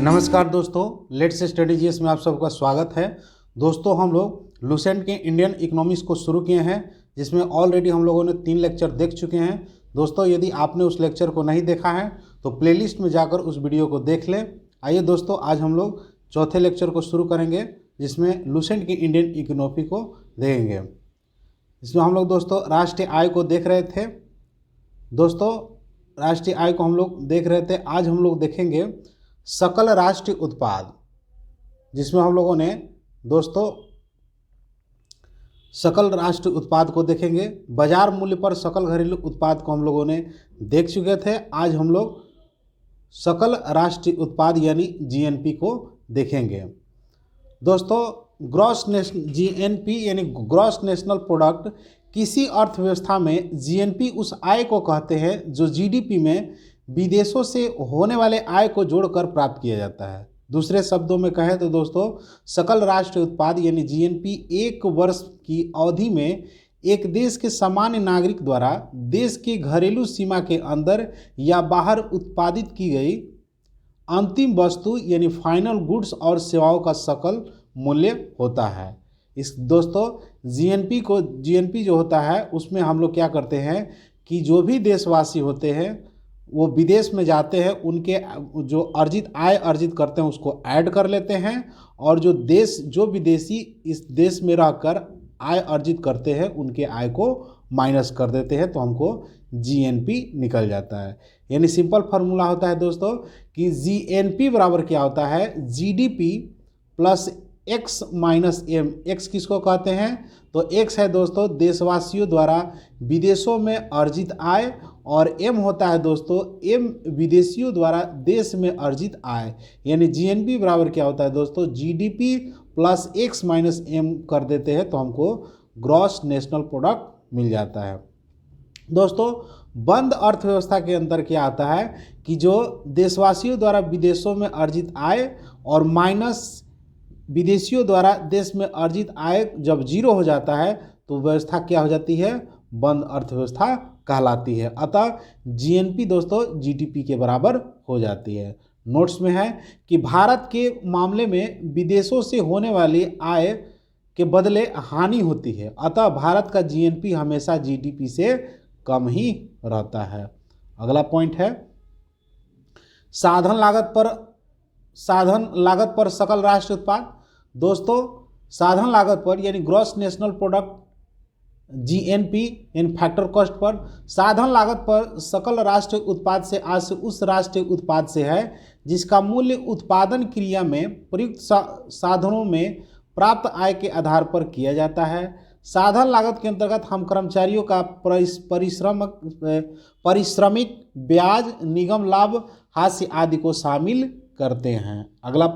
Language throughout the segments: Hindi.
नमस्कार दोस्तों, लेट्स स्टडी जीएस में आप सबका स्वागत है। दोस्तों, हम लोग लुसेंट के इंडियन इकोनॉमिक्स को शुरू किए हैं, जिसमें ऑलरेडी हम लोगों ने 3 लेक्चर देख चुके हैं। दोस्तों, यदि आपने उस लेक्चर को नहीं देखा है तो प्लेलिस्ट में जाकर उस वीडियो को देख लें। आइए दोस्तों, आज हम लोग चौथे लेक्चर को शुरू करेंगे, जिसमें लुसेंट की इंडियन इकोनॉमी को देखेंगे। इसमें हम लोग दोस्तों राष्ट्रीय आय को देख रहे थे। दोस्तों, राष्ट्रीय आय को हम लोग देख रहे थे। आज हम लोग देखेंगे सकल राष्ट्रीय उत्पाद, जिसमें हम लोगों ने दोस्तों सकल राष्ट्रीय उत्पाद को देखेंगे। बाजार मूल्य पर सकल घरेलू उत्पाद को हम लोगों ने देख चुके थे। आज हम लोग सकल राष्ट्रीय उत्पाद यानी जीएनपी को देखेंगे। दोस्तों, जीएनपी यानी ग्रॉस नेशनल प्रोडक्ट, किसी अर्थव्यवस्था में जीएनपी उस आय को कहते हैं जो जीडीपी में विदेशों से होने वाले आय को जोड़कर प्राप्त किया जाता है। दूसरे शब्दों में कहें तो दोस्तों, सकल राष्ट्रीय उत्पाद यानी जीएनपी एक वर्ष की अवधि में एक देश के सामान्य नागरिक द्वारा देश की घरेलू सीमा के अंदर या बाहर उत्पादित की गई अंतिम वस्तु यानी फाइनल गुड्स और सेवाओं का सकल मूल्य होता है। इस दोस्तों जीएनपी जो होता है, उसमें हम लोग क्या करते हैं कि जो भी देशवासी होते हैं वो विदेश में जाते हैं, उनके जो आय अर्जित करते हैं उसको ऐड कर लेते हैं, और जो विदेशी इस देश में रहकर आय अर्जित करते हैं उनके आय को माइनस कर देते हैं, तो हमको जीएनपी निकल जाता है। यानी सिंपल फार्मूला होता है दोस्तों कि जीएनपी बराबर क्या होता है, GDP plus X minus M. X किसको कहते हैं तो एक्स है दोस्तों देशवासियों द्वारा विदेशों में अर्जित आय, और एम होता है दोस्तों एम विदेशियों द्वारा देश में अर्जित आय। यानी जीएनपी बराबर क्या होता है दोस्तों, GDP plus X minus M कर देते हैं तो हमको ग्रॉस नेशनल प्रोडक्ट मिल जाता है। दोस्तों, बंद अर्थव्यवस्था के अंदर क्या आता है कि जो देशवासियों द्वारा विदेशों में अर्जित आय और माइनस विदेशियों द्वारा देश में अर्जित आय जब जीरो हो जाता है तो व्यवस्था क्या हो जाती है, बंद अर्थव्यवस्था कहलाती है। अतः जीएनपी दोस्तों जीडीपी के बराबर हो जाती है। नोट्स में है कि भारत के मामले में विदेशों से होने वाली आय के बदले हानि होती है, अतः भारत का जीएनपी हमेशा जीडीपी से कम ही रहता है। अगला पॉइंट है साधन लागत पर सकल राष्ट्रीय उत्पाद। दोस्तों, साधन लागत पर यानी ग्रॉस नेशनल प्रोडक्ट जीएनपी इन फैक्टर कॉस्ट पर, साधन लागत पर सकल राष्ट्रीय उत्पाद से आज उस राष्ट्रीय उत्पाद से है जिसका मूल्य उत्पादन क्रिया में प्रयुक्त साधनों में प्राप्त आय के आधार पर किया जाता है। साधन लागत के अंतर्गत हम कर्मचारियों का पारिश्रमिक, ब्याज, निगम लाभ, हास्य आदि को शामिल करते हैं। अगला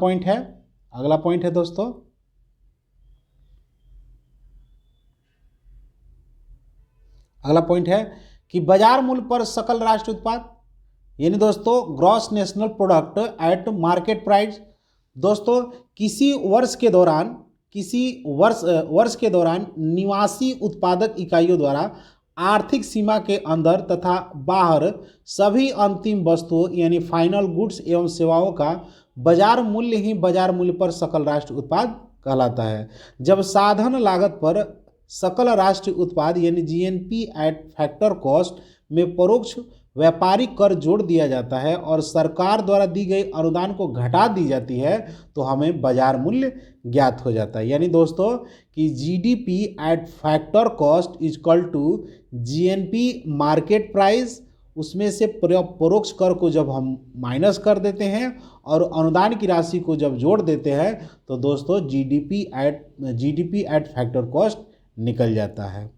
पॉइंट है दोस्तों अगला पॉइंट है कि बाजार मूल्य पर सकल राष्ट्रीय उत्पाद यानी दोस्तों gross national product eight market price. दोस्तों, किसी वर्ष के दौरान निवासी उत्पादक इकाइयों द्वारा आर्थिक सीमा के अंदर तथा बाहर सभी अंतिम वस्तुओं यानी फाइनल गुड्स एवं सेवाओं का बाजार मूल्य ही बाजार मूल्य पर सकल राष्ट्रीय उत्पाद कहलाता है। जब साधन लागत पर सकल राष्ट्रीय उत्पाद यानी जीएनपी एट फैक्टर कॉस्ट में परोक्ष व्यापारिक कर जोड़ दिया जाता है और सरकार द्वारा दी गई अनुदान को घटा दी जाती है तो हमें बाजार मूल्य ज्ञात हो जाता है। यानी दोस्तों कि GDP at factor cost equal to GNP market price, उसमें से परोक्ष कर को जब हम माइनस कर देते हैं और अनुदान की राशि को जब जोड़ देते हैं तो दोस्तों जीडीपी एट फैक्टर कॉस्ट निकल जाता है।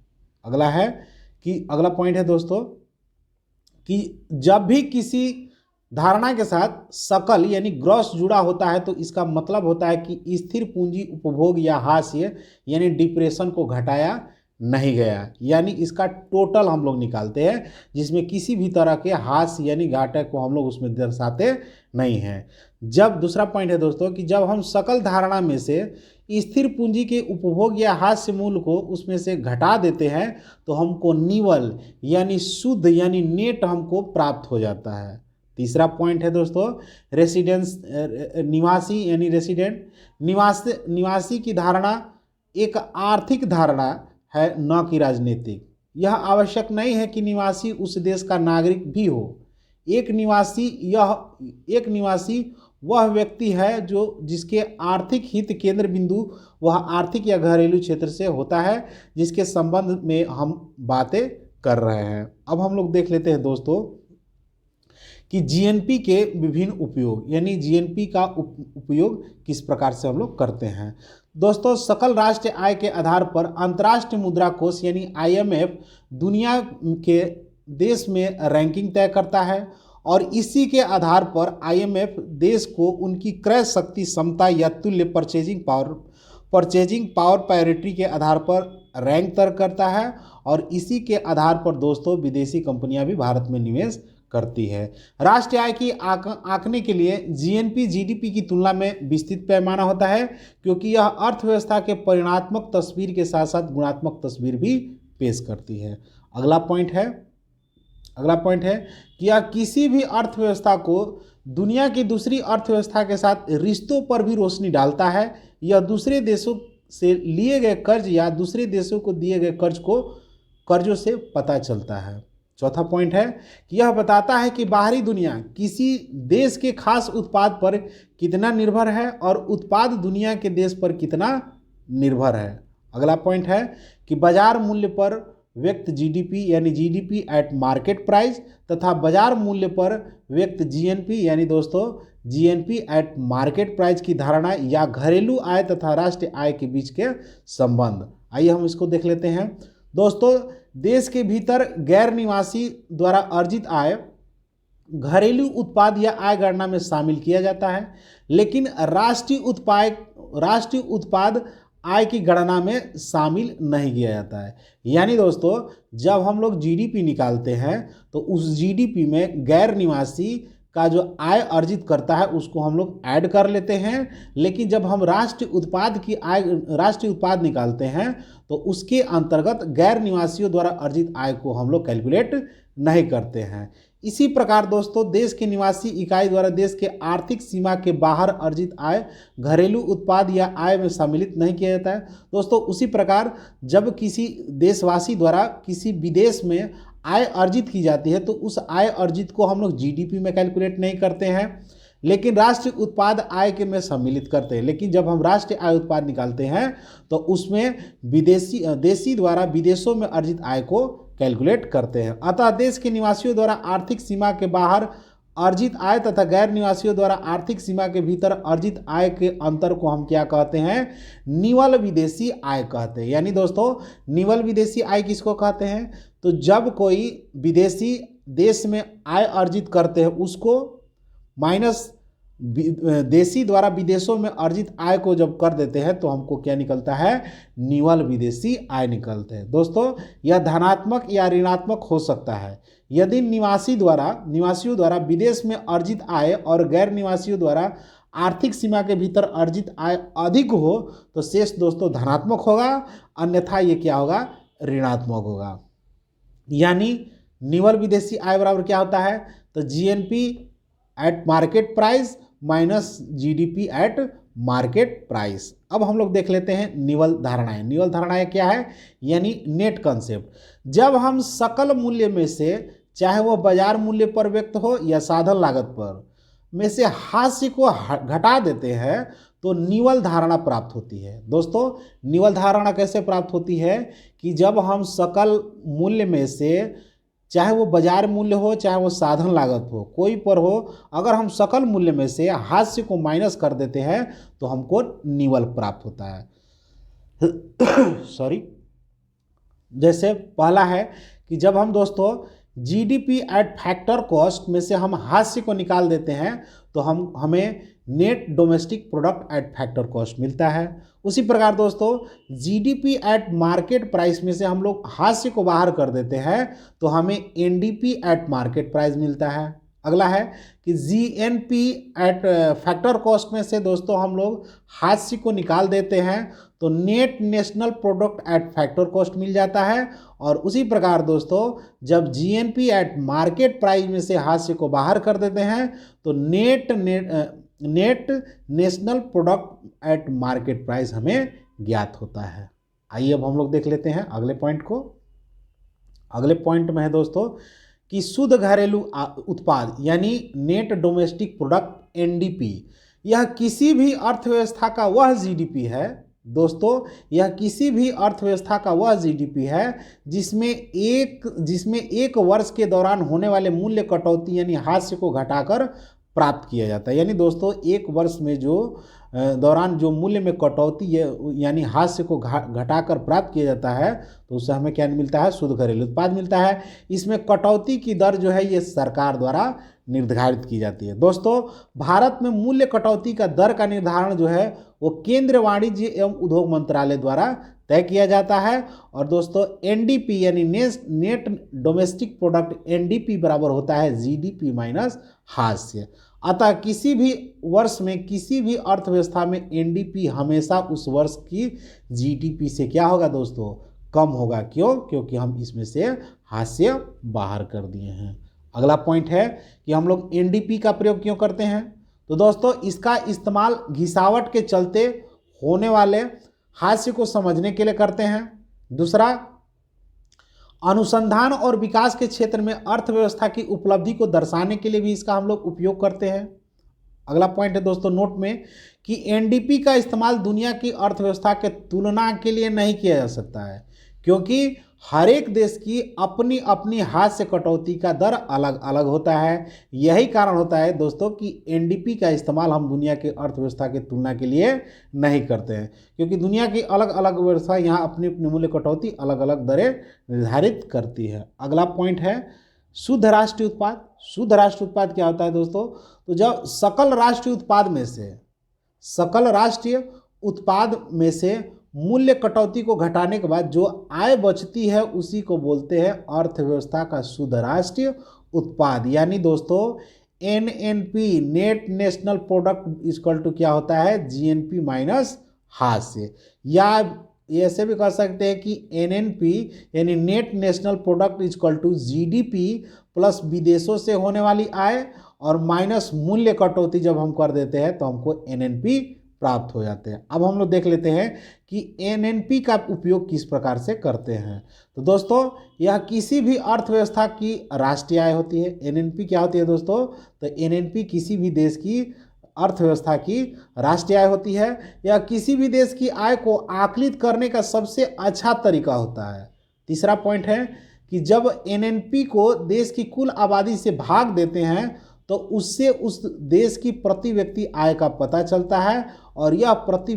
अगला पॉइंट है दोस्तों कि जब भी किसी धारणा के साथ सकल यानी ग्रॉस जुड़ा होता है तो इसका मतलब होता है कि स्थिर पूंजी उपभोग या हास्य यानी डिप्रेशन को घटाया नहीं गया, यानी इसका टोटल हम लोग निकालते हैं जिसमें किसी भी तरह के हास्य यानी घाटे को हम लोग उसमें दर्शाते नहीं हैं। जब दूसरा पॉइंट है दोस्तों कि जब हम सकल धारणा में से स्थिर पूंजी के उपभोग या हास्य मूल्य को उसमें से घटा देते हैं तो हमको निवल यानी शुद्ध यानी नेट हमको प्राप्त हो जाता है। तीसरा पॉइंट है दोस्तों रेसिडेंस निवासी यानी रेसिडेंट निवासी की धारणा एक आर्थिक धारणा है, न कि राजनीतिक। यह आवश्यक नहीं है कि निवासी उस देश का नागरिक भी हो। एक निवासी वह व्यक्ति है जो जिसके आर्थिक हित केंद्र बिंदु वह आर्थिक या घरेलू क्षेत्र से होता है जिसके संबंध में हम बातें कर रहे हैं। अब हम लोग देख लेते हैं दोस्तों कि जीएनपी के विभिन्न उपयोग यानी जीएनपी का उपयोग किस प्रकार से हम लोग करते हैं। दोस्तों सकल राष्ट्रीय आय के आधार पर अंतर्राष्ट्रीय मुद्रा कोष यानी आईएमएफ दुनिया के देश में रैंकिंग तय करता है और इसी के आधार पर आईएमएफ देश को उनकी क्रय शक्ति क्षमता या तुल्य परचेजिंग पावर पैरिटी के आधार पर रैंक तय करता है और इसी के आधार पर दोस्तों विदेशी कंपनियां भी भारत में निवेश करती है। राष्ट्रीय आय की आंकने के लिए जीएनपी जीडीपी की तुलना में विस्तृत पैमाना होता है क्योंकि यह अर्थव्यवस्था के परिणात्मक तस्वीर के साथ साथ गुणात्मक तस्वीर भी पेश करती है। अगला पॉइंट है कि यह किसी भी अर्थव्यवस्था को दुनिया की दूसरी अर्थव्यवस्था के साथ रिश्तों पर भी रोशनी डालता है। यह दूसरे देशों से लिए गए कर्ज या दूसरे देशों को दिए गए कर्जों से पता चलता है। चौथा पॉइंट है कि यह बताता है कि बाहरी दुनिया किसी देश के खास उत्पाद पर कितना निर्भर है और उत्पाद दुनिया के देश पर कितना निर्भर है। अगला पॉइंट है कि बाजार मूल्य पर व्यक्त जीडीपी यानी जीडीपी एट मार्केट प्राइस तथा बाजार मूल्य पर व्यक्त जीएनपी यानी दोस्तों जीएनपी एट मार्केट प्राइस की धारणा या घरेलू आय तथा राष्ट्रीय आय के बीच के संबंध। आइए हम इसको देख लेते हैं। दोस्तों देश के भीतर गैर निवासी द्वारा अर्जित आय घरेलू उत्पाद या आय गणना में शामिल किया जाता है, लेकिन राष्ट्रीय उत्पाद आय की गणना में शामिल नहीं किया जाता है। यानी दोस्तों जब हम लोग जीडीपी निकालते हैं तो उस जीडीपी में गैर निवासी का जो आय अर्जित करता है उसको हम लोग ऐड कर लेते हैं, लेकिन जब हम राष्ट्रीय उत्पाद निकालते हैं तो उसके अंतर्गत गैर निवासियों द्वारा अर्जित आय को हम लोग कैलकुलेट नहीं करते हैं। इसी प्रकार दोस्तों देश के निवासी इकाई द्वारा देश के आर्थिक सीमा के बाहर अर्जित आय घरेलू उत्पाद या आय में सम्मिलित नहीं किया जाता है। दोस्तों उसी प्रकार जब किसी देशवासी द्वारा किसी विदेश में आय अर्जित की जाती है तो उस आय अर्जित को हम लोग जीडीपी में कैलकुलेट नहीं करते हैं, लेकिन राष्ट्रीय उत्पाद आय के में सम्मिलित करते हैं। लेकिन जब हम राष्ट्रीय आय उत्पाद निकालते हैं तो उसमें देशी द्वारा विदेशों में अर्जित आय को कैलकुलेट करते हैं। अतः देश के निवासियों द्वारा आर्थिक सीमा के बाहर अर्जित आय तथा गैर निवासियों द्वारा आर्थिक सीमा के भीतर अर्जित आय के अंतर को हम क्या कहते हैं, निवल विदेशी आय कहते हैं। यानी दोस्तों निवल विदेशी आय किसको कहते हैं, तो जब कोई विदेशी देश में आय अर्जित करते हैं उसको माइनस देशी द्वारा विदेशों में अर्जित आय को जब कर देते हैं तो हमको क्या निकलता है, निवल विदेशी आय निकलते हैं। दोस्तों यह धनात्मक या ऋणात्मक हो सकता है। यदि निवासियों द्वारा विदेश में अर्जित आय और गैर निवासियों द्वारा आर्थिक सीमा के भीतर अर्जित आय अधिक हो तो शेष दोस्तों धनात्मक होगा, अन्यथा ये क्या होगा, ऋणात्मक होगा। यानी निवल विदेशी आय बराबर क्या होता है, तो GNP eight market price minus GDP at market price. अब हम लोग देख लेते हैं निवल धारणाएं। निवल धारणाएं क्या है, यानी नेट कंसेप्ट। जब हम सकल मूल्य में से चाहे वो बाजार मूल्य पर व्यक्त हो या साधन लागत पर में से हास्य को घटा देते हैं तो निवल धारणा प्राप्त होती है। दोस्तों निवल धारणा कैसे प्राप्त होती है कि जब हम सकल मूल्य में से चाहे वो बाजार मूल्य हो चाहे वो साधन लागत हो कोई पर हो, अगर हम सकल मूल्य में से हास्य को माइनस कर देते हैं तो हमको निवल प्राप्त होता है। सॉरी, जैसे पहला है कि जब हम दोस्तों जीडीपी एट फैक्टर कॉस्ट में से हम हास्य को निकाल देते हैं तो हमें net domestic product at factor cost मिलता है। उसी प्रकार दोस्तों जीडीपी एट मार्केट प्राइस में से हम लोग हास्य को बाहर कर देते हैं तो हमें एनडीपी एट मार्केट प्राइस मिलता है। अगला है कि जीएनपी एट फैक्टर कॉस्ट में से दोस्तों हम लोग हास्य को निकाल देते हैं तो net national product at factor cost मिल जाता है। और उसी प्रकार दोस्तों जब जीएनपी एट मार्केट प्राइस में से हाशिए को बाहर कर देते हैं तो net national product eight market price हमें ज्ञात होता है। आइए अब हम लोग देख लेते हैं अगले पॉइंट को। अगले पॉइंट में है दोस्तों कि शुद्ध घरेलू उत्पाद यानी नेट डोमेस्टिक प्रोडक्ट एनडीपी, यह किसी भी अर्थव्यवस्था का वह जीडीपी है दोस्तों, यह किसी भी अर्थव्यवस्था का वह जीडीपी है जिसमें एक वर्ष के दौरान होने वाले मूल्य कटौती यानी हाशिए को घटाकर प्राप्त किया जाता है। यानी दोस्तों एक वर्ष में जो दौरान जो मूल्य में कटौती यानी हाशिए को घटाकर प्राप्त किया जाता है तो उससे हमें क्या मिलता है, शुद्ध घरेलू उत्पाद मिलता है। इसमें कटौती की दर जो है ये सरकार द्वारा निर्धारित की जाती है। दोस्तों भारत में मूल्य कटौती का दर का निर्धारण जो है वो केंद्रीय वाणिज्य एवं उद्योग मंत्रालय द्वारा तय किया जाता है। और दोस्तों एनडीपी यानी नेट डोमेस्टिक प्रोडक्ट एनडीपी बराबर होता है जीडीपी माइनस हाशिए। अतः किसी भी वर्ष में किसी भी अर्थव्यवस्था में एनडीपी हमेशा उस वर्ष की जीडीपी से क्या होगा दोस्तों, कम होगा। क्यों? क्योंकि हम इसमें से हाशिए बाहर कर दिए हैं। अगला पॉइंट है कि हम लोग एनडीपी का प्रयोग क्यों करते हैं। तो दोस्तों इसका इस्तेमाल घिसावट के चलते होने वाले हाशिए को समझने के लिए करते हैं। दूसरा, अनुसंधान और विकास के क्षेत्र में अर्थव्यवस्था की उपलब्धि को दर्शाने के लिए भी इसका हम लोग उपयोग करते हैं। अगला पॉइंट है दोस्तों नोट में कि एनडीपी का इस्तेमाल दुनिया की अर्थव्यवस्था के तुलना के लिए नहीं किया जा सकता है क्योंकि हर एक देश की अपनी अपनी हाशिए कटौती का दर अलग अलग होता है। यही कारण होता है दोस्तों कि एनडीपी का इस्तेमाल हम दुनिया के अर्थव्यवस्था की तुलना के लिए नहीं करते हैं क्योंकि दुनिया की अलग अलग व्यवस्था यहाँ अपनी अपनी मूल्य कटौती अलग अलग दरें निर्धारित करती है। अगला पॉइंट है शुद्ध राष्ट्रीय उत्पाद। शुद्ध राष्ट्रीय उत्पाद क्या होता है दोस्तों, तो जब सकल राष्ट्रीय उत्पाद में से मूल्य कटौती को घटाने के बाद जो आय बचती है उसी को बोलते हैं अर्थव्यवस्था का शुद्ध राष्ट्रीय उत्पाद। यानी दोस्तों NNP net national product equal to क्या होता है, जीएनपी माइनस हाशिए। या ऐसे भी कह सकते हैं कि एनएनपी यानी net national product equal to GDP plus विदेशों से होने वाली आय और माइनस मूल्य कटौती जब हम कर देते हैं तो हमको एनएनपी प्राप्त हो जाते हैं। अब हम लोग देख लेते हैं कि एनएनपी का उपयोग किस प्रकार से करते हैं। तो दोस्तों यह किसी भी अर्थव्यवस्था की राष्ट्रीय आय होती है। एनएनपी क्या होती है दोस्तों, तो एनएनपी किसी भी देश की अर्थव्यवस्था की राष्ट्रीय आय होती है। यह किसी भी देश की आय को आकलित करने का सबसे अच्छा तरीका होता है। तीसरा पॉइंट है कि जब एनएनपी को देश की कुल आबादी से भाग देते हैं तो उससे उस देश की प्रति व्यक्ति आय का पता चलता है और यह प्रति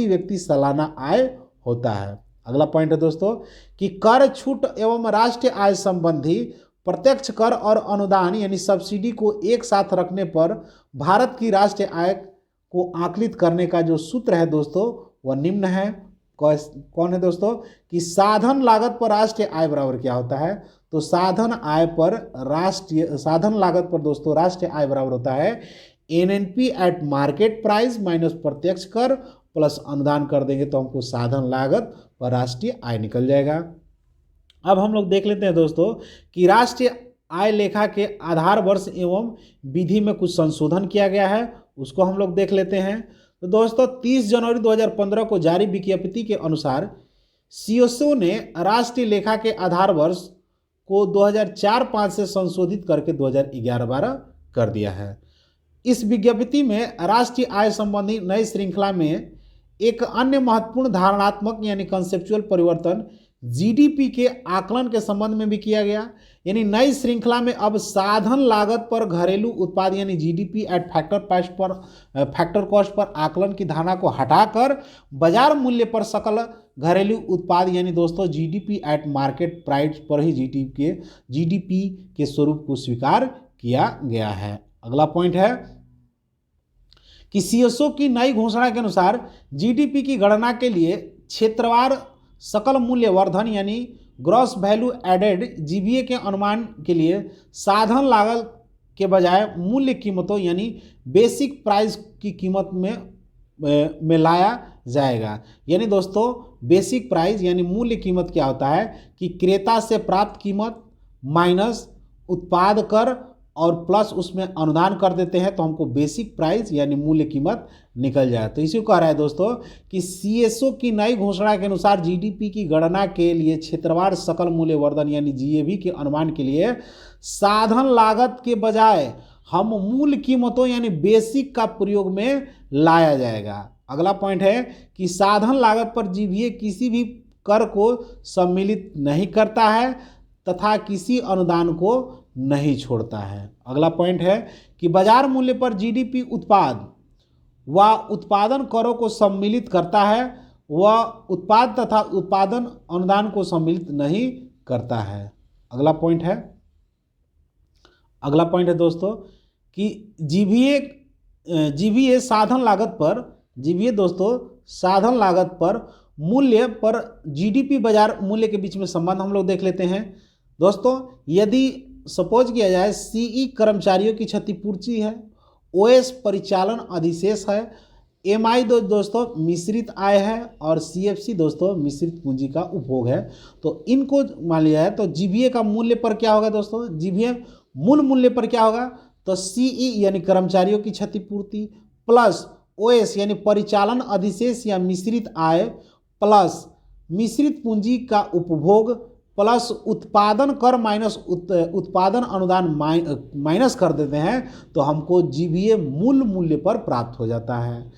व्यक्ति सालाना आय होता है। अगला पॉइंट है दोस्तों कि कर छूट एवं राष्ट्रीय आय संबंधी प्रत्यक्ष कर और अनुदान यानी सब्सिडी को एक साथ रखने पर भारत की राष्ट्रीय आय को आकलित करने का जो सूत्र है दोस्तों वह निम्न है। कौन है दोस्तों कि साधन लागत पर राष्ट्रीय आय बराबर क्या होता है, तो साधन लागत पर दोस्तों राष्ट्रीय आय बराबर होता है NNP eight market price minus प्रत्यक्ष कर प्लस अनुदान कर देंगे तो हमको साधन लागत पर राष्ट्रीय आय निकल जाएगा। अब हम लोग देख लेते हैं दोस्तों कि राष्ट्रीय आय लेखा के आधार वर्ष एवं विधि में कुछ संशोधन किया गया है, उसको हम लोग देख लेते हैं। तो दोस्तों 30 जनवरी 2015 को जारी विज्ञप्ति के अनुसार सीएसओ ने राष्ट्रीय लेखा के आधार वर्ष को 2004-05 से संशोधित करके 2011-12 कर दिया है। इस विज्ञप्ति में राष्ट्रीय आय संबंधी नई श्रृंखला में एक अन्य महत्वपूर्ण धारणात्मक यानी कंसेप्चुअल परिवर्तन जीडीपी के आकलन के संबंध में भी किया गया। यानी नई श्रृंखला में अब साधन लागत पर घरेलू उत्पाद यानी GDP at factor cost per आकलन की धारणा को हटाकर बाजार मूल्य पर सकल घरेलू उत्पाद यानी दोस्तों जीडीपी एट मार्केट प्राइस पर ही जीडीपी के स्वरूप को स्वीकार किया गया है। अगला पॉइंट है कि सीएसओ की नई घोषणा के अनुसार जीडीपी की गणना के लिए क्षेत्रवार सकल मूल्य वर्धन यानी ग्रॉस वैल्यू एडेड जीबीए के अनुमान के लिए साधन लागत के बजाय मूल्य कीमतों यानी बेसिक प्राइस की कीमत में लाया जाएगा। यानी दोस्तों बेसिक प्राइस यानी मूल्य कीमत क्या होता है कि क्रेता से प्राप्त कीमत माइनस उत्पाद कर और प्लस उसमें अनुदान कर देते हैं तो हमको बेसिक प्राइस यानी मूल्य कीमत निकल जाए। तो इसी को कह रहा है दोस्तों कि सीएसओ की नई घोषणा के अनुसार जीडीपी की गणना के लिए क्षेत्रवार सकल मूल्य वर्धन यानी जीएवी के अनुमान के लिए साधन लागत के बजाय हम मूल कीमतों यानी बेसिक का प्रयोग में लाया जाएगा। अगला पॉइंट है कि साधन लागत पर जीवीए किसी भी कर को सम्मिलित नहीं करता है तथा किसी अनुदान को नहीं छोड़ता है। अगला पॉइंट है कि बाजार मूल्य पर जीडीपी उत्पाद व उत्पादन करों को सम्मिलित करता है, वह उत्पाद तथा उत्पादन अनुदान को सम्मिलित नहीं करता है। अगला पॉइंट है दोस्तों कि जीवीए साधन लागत पर मूल्य पर जीडीपी बाजार मूल्य के बीच में संबंध हम लोग देख लेते हैं। दोस्तों यदि सपोज किया जाए सीई कर्मचारियों की क्षतिपूर्ति है, ओएस परिचालन अधिशेष है, एमआई दोस्तों मिश्रित आय है और सीएफसी दोस्तों मिश्रित पूंजी का उपभोग है, तो इनको मान लिया है। तो जीवीए का मूल्य पर क्या होगा दोस्तों, जीवीए मूल मूल्य पर क्या होगा तो सीई यानी कर्मचारियों की क्षतिपूर्ति प्लस ओएस यानी परिचालन अधिशेष या मिश्रित आय प्लस मिश्रित पूंजी का उपभोग प्लस उत्पादन कर माइनस उत्पादन अनुदान माइनस कर देते हैं तो हमको जीवीए मूल मूल्य पर प्राप्त हो जाता है।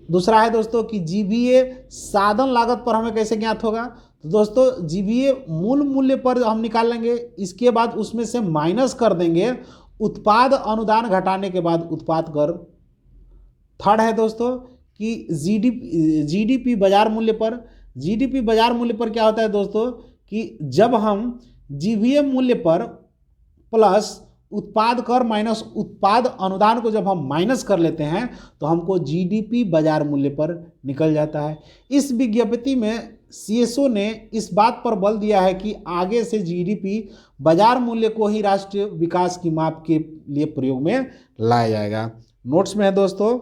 दूसरा है दोस्तों कि जीवीए साधन लागत पर हमें कैसे ज्ञात होगा, तो दोस्तों जीवीए मूल मूल्य पर हम निकाल लेंगे, इसके बाद उसमें से माइनस कर देंगे उत्पाद अनुदान घटाने के बाद उत्पाद कर। थर्ड है दोस्तों कि जीडीपी बाजार मूल्य पर क्या होता है दोस्तों कि जब हम जीवीए मूल्य पर प्लस उत्पाद कर माइनस उत्पाद अनुदान को जब हम माइनस कर लेते हैं तो हमको जीडीपी बाजार मूल्य पर निकल जाता है। इस विज्ञप्ति में सीएसओ ने इस बात पर बल दिया है कि आगे से जीडीपी बाजार मूल्य को ही राष्ट्रीय विकास की माप के लिए प्रयोग में लाया जाएगा। नोट्स में है दोस्तों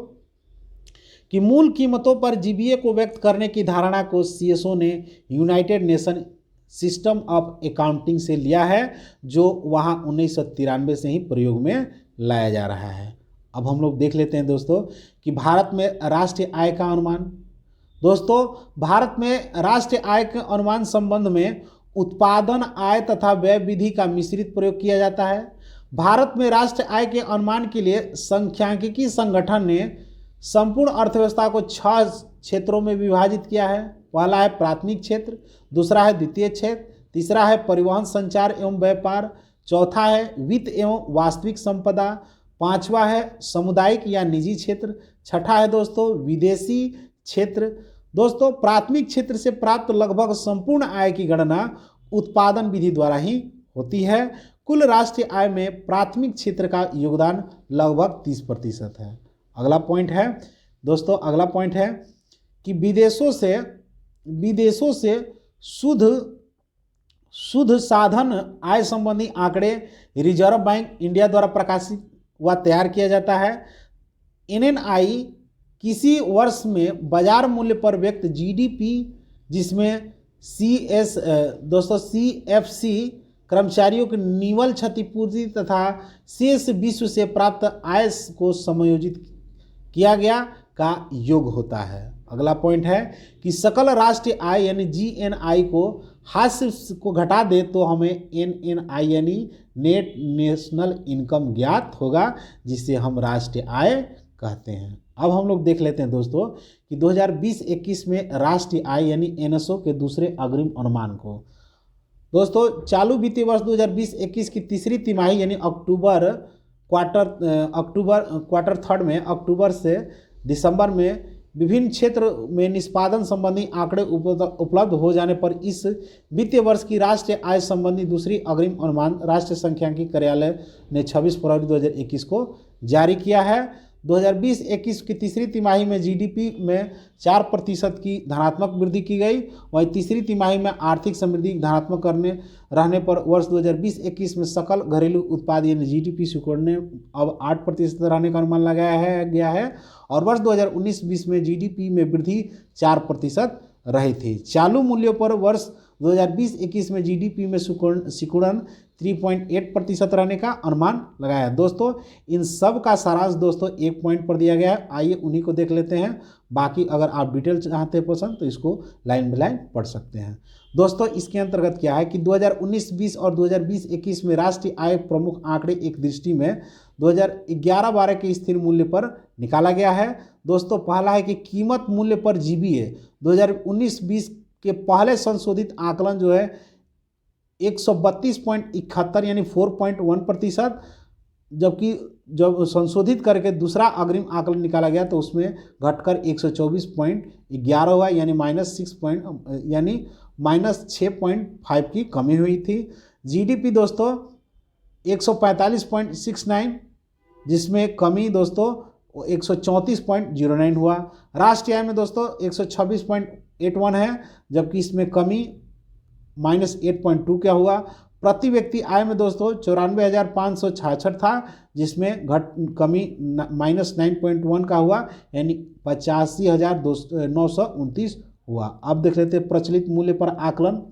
कि मूल कीमतों पर जीवीए को व्यक्त करने की धारणा को सीएसओ ने United nation system of accounting से लिया है, जो वहाँ 1993 से ही प्रयोग में लाया जा रहा है। अब हम लोग देख लेते हैं दोस्तों कि भारत में राष्ट्रीय आय का अनुमान। दोस्तों भारत में राष्ट्रीय आय के अनुमान संबंध में उत्पादन आय तथा व्यय विधि का मिश्रित प्रयोग किया जाता है। भारत में राष्ट्रीय आय के अनुमान के लिए सांख्यिकी संगठन ने संपूर्ण अर्थव्यवस्था को 6 क्षेत्रों में विभाजित किया है। पहला है प्राथमिक क्षेत्र, दूसरा है द्वितीय क्षेत्र, तीसरा है परिवहन संचार एवं व्यापार, चौथा है वित्त एवं वास्तविक संपदा, पांचवा है सामुदायिक या निजी क्षेत्र, छठा है दोस्तों विदेशी क्षेत्र। दोस्तों प्राथमिक क्षेत्र से प्राप्त लगभग संपूर्ण आय की गणना उत्पादन विधि द्वारा ही होती है। कुल राष्ट्रीय आय में प्राथमिक क्षेत्र का योगदान लगभग 30% है। अगला पॉइंट है दोस्तों, अगला पॉइंट है कि विदेशों से शुद्ध साधन आय संबंधी आंकड़े रिजर्व बैंक इंडिया द्वारा प्रकाशित व तैयार किया जाता है। एनएनआई किसी वर्ष में बाजार मूल्य पर व्यक्त जीडीपी जिसमें सीएफसी कर्मचारियों की निवल क्षतिपूर्ति तथा शेष विश्व से प्राप्त आय को समायोजित किया गया का योग होता है। अगला पॉइंट है कि सकल राष्ट्रीय आय यानी जीएनआई को हास्य को घटा दे तो हमें एनएनआई यानी नेट नेशनल इनकम ज्ञात होगा, जिसे हम राष्ट्रीय आय कहते हैं। अब हम लोग देख लेते हैं दोस्तों कि 2020-21 में राष्ट्रीय आय यानी एनएसओ के दूसरे अग्रिम अनुमान को। दोस्तों चालू वित्तीय वर्ष 2020-21 की तीसरी तिमाही यानी क्वार्टर थर्ड में अक्टूबर से दिसंबर में विभिन्न क्षेत्र में निष्पादन संबंधी आंकड़े उपलब्ध हो जाने पर इस वित्तीय वर्ष की राष्ट्रीय आय संबंधी दूसरी अग्रिम अनुमान राष्ट्रीय सांख्यिकी कार्यालय ने 26 फरवरी 2021 को जारी किया है। 2020-21 की तीसरी तिमाही में जीडीपी में 4% की धनात्मक वृद्धि की गई। वहीं तीसरी तिमाही में आर्थिक समृद्धि धनात्मक रहने पर वर्ष 2020-21 में सकल घरेलू उत्पाद यानी जीडीपी सिकुड़ने अब 8% रहने का अनुमान लगाया गया है और वर्ष 2019-20 में जीडीपी में वृद्धि 4% रही थी। चालू मूल्यों पर वर्ष 2020-21 में जीडीपी में सिकुड़न 3.8% रहने का अनुमान लगाया। दोस्तों इन सब का सारांश दोस्तों एक पॉइंट पर दिया गया है, आइए उन्हीं को देख लेते हैं। बाकी अगर आप डिटेल चाहते हैं पसंद तो इसको लाइन बाय लाइन पढ़ सकते हैं। दोस्तों इसके अंतर्गत क्या है कि 2019-20 और 2020-21 में राष्ट्रीय आय प्रमुख आंकड़े एक दृष्टि में 2011-12 के स्थिर मूल्य पर निकाला गया है। दोस्तों पहला है कि कीमत मूल्य पर जीबीए 2019-20 के पहले संशोधित आकलन जो है 132.71 यानी 4.1%, जबकि जब संशोधित करके दूसरा अग्रिम आकलन निकाला गया तो उसमें घटकर 124.11 हुआ यानी -6.5 की कमी हुई थी। जीडीपी दोस्तों 145.69 जिसमें कमी दोस्तों 134.09 हुआ। राष्ट्रीय आय में दोस्तों 126.81 है जबकि इसमें कमी -8.2 क्या हुआ। प्रति व्यक्ति आय में दोस्तों 94,566 था जिसमें कमी -9.1 का हुआ यानी 85,929 हुआ। अब देख लेते हैं प्रचलित मूल्य पर आकलन।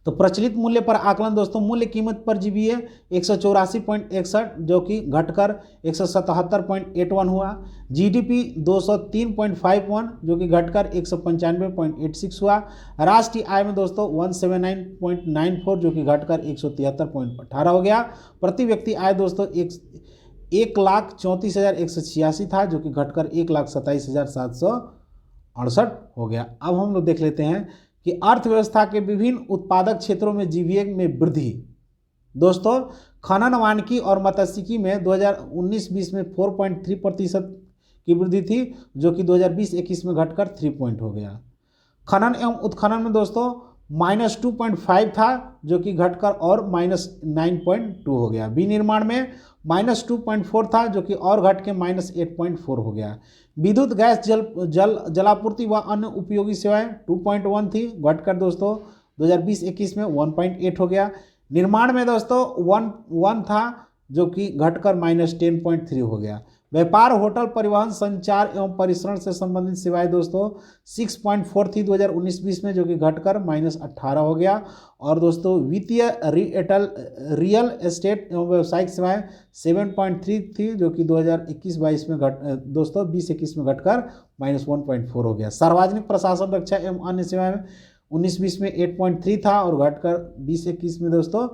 तो प्रचलित मूल्य पर आकलन दोस्तों मूल्य कीमत पर जीबीए 184.61 जो कि घटकर 177.81 हुआ। जीडीपी 203.51 जो कि घटकर 195.86 हुआ। राष्ट्रीय आय में दोस्तों 179.94 जो कि घटकर 173.18 हो गया। प्रति व्यक्ति आय दोस्तों 1,34,186 था जो कि घटकर 1,27,768 हो गया। अब हम लोग देख लेते हैं कि अर्थव्यवस्था के विभिन्न उत्पादक क्षेत्रों में जीवीए में वृद्धि। दोस्तों खनन वानिकी और मत्स्यिकी में 2019-20 में 4.3% की वृद्धि थी जो कि 2020-21 में घटकर 3 पॉइंट हो गया। खनन एवं उत्खनन में दोस्तों -2.5 था जो कि घटकर और -9.2 हो गया। विनिर्माण में -2.4 था जो कि और घट के -8.4 हो गया। विद्युत गैस जलापूर्ति व अन्य उपयोगी सेवाएं 2.1 थी घटकर दोस्तों 2020-21 में 1.8 हो गया। निर्माण में दोस्तों 1 था जो कि घटकर -10.3 हो गया। व्यापार होटल परिवहन संचार एवं परिसरण से संबंधित सेवाएं दोस्तों 6.4 थी 2019-20 में जो कि घटकर -18 हो गया। और दोस्तों वित्तीय रियल एस्टेट एवं व्यावसायिक सेवाएं 7.3 थी जो कि 2021-22 में दोस्तों 20-21 में घटकर -1.4 हो गया। सार्वजनिक प्रशासन रक्षा एवं अन्य सेवाएं 19-20 में 8.3 था और घटकर 20-21 में दोस्तों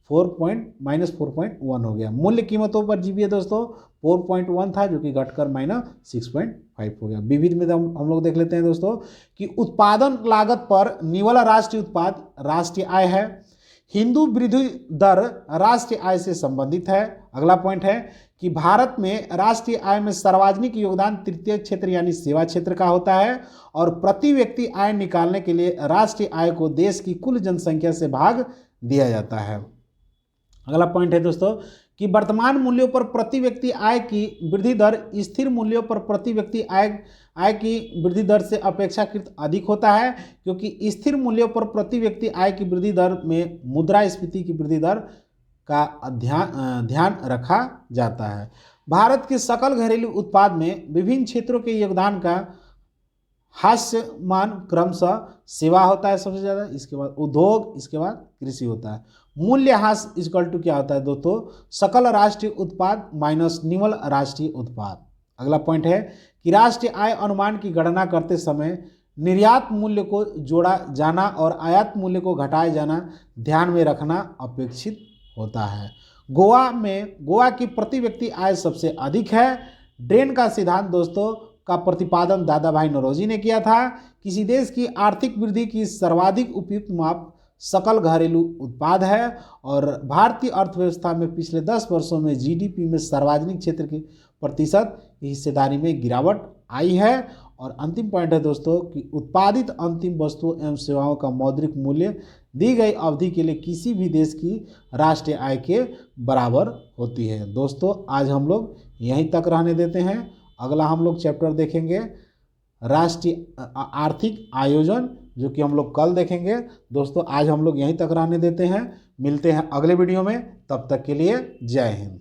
-4.1 हो गया। मूल्य कीमतों पर जीबीए दोस्तों 4.1 था जो कि घटकर -6.5 हो गया। विविध में हम लोग देख लेते हैं दोस्तों कि उत्पादन लागत पर निवल राष्ट्रीय उत्पाद राष्ट्रीय आय है। हिंदू वृद्धि दर राष्ट्रीय आय से संबंधित है। अगला पॉइंट है कि भारत में राष्ट्रीय आय में सार्वजनिक योगदान तृतीय क्षेत्र यानी सेवा क्षेत्र का होता है और प्रति व्यक्ति आय निकालने के लिए राष्ट्रीय आय को देश की कुल जनसंख्या से भाग दिया जाता है। अगला पॉइंट है दोस्तों कि वर्तमान मूल्यों पर प्रति व्यक्ति आय की वृद्धि दर स्थिर मूल्यों पर प्रति व्यक्ति आय की वृद्धि दर से अपेक्षाकृत अधिक होता है क्योंकि स्थिर मूल्यों पर प्रति व्यक्ति आय की वृद्धि दर में मुद्रास्फीति की वृद्धि दर का ध्यान रखा जाता है। भारत के सकल घरेलू उत्पाद में विभिन्न क्षेत्रों के योगदान का हास्यमान क्रमशः सेवा होता है सबसे ज़्यादा, इसके बाद उद्योग, इसके बाद कृषि होता है। मूल्यह्रास इक्वल टू क्या होता है दोस्तों सकल राष्ट्रीय उत्पाद माइनस निवल राष्ट्रीय उत्पाद। अगला पॉइंट है कि राष्ट्रीय आय अनुमान की गणना करते समय निर्यात मूल्य को जोड़ा जाना और आयात मूल्य को घटाया जाना ध्यान में रखना अपेक्षित होता है। गोवा की प्रति व्यक्ति आय सबसे अधिक है। ड्रेन का सिद्धांत दोस्तों का प्रतिपादन दादा भाई नौरोजी ने किया था। किसी देश की आर्थिक वृद्धि की सर्वाधिक उपयुक्त माप सकल घरेलू उत्पाद है और भारतीय अर्थव्यवस्था में पिछले 10 वर्षों में जीडीपी में सार्वजनिक क्षेत्र की प्रतिशत हिस्सेदारी में गिरावट आई है। और अंतिम पॉइंट है दोस्तों कि उत्पादित अंतिम वस्तुओं एवं सेवाओं का मौद्रिक मूल्य दी गई अवधि के लिए किसी भी देश की राष्ट्रीय आय के बराबर होती है। दोस्तों आज हम लोग यहीं तक रहने देते हैं। अगला हम लोग चैप्टर देखेंगे राष्ट्रीय आर्थिक आयोजन, जो कि हम लोग कल देखेंगे। दोस्तों आज हम लोग यहीं तक रहने देते हैं, मिलते हैं अगले वीडियो में, तब तक के लिए जय हिंद।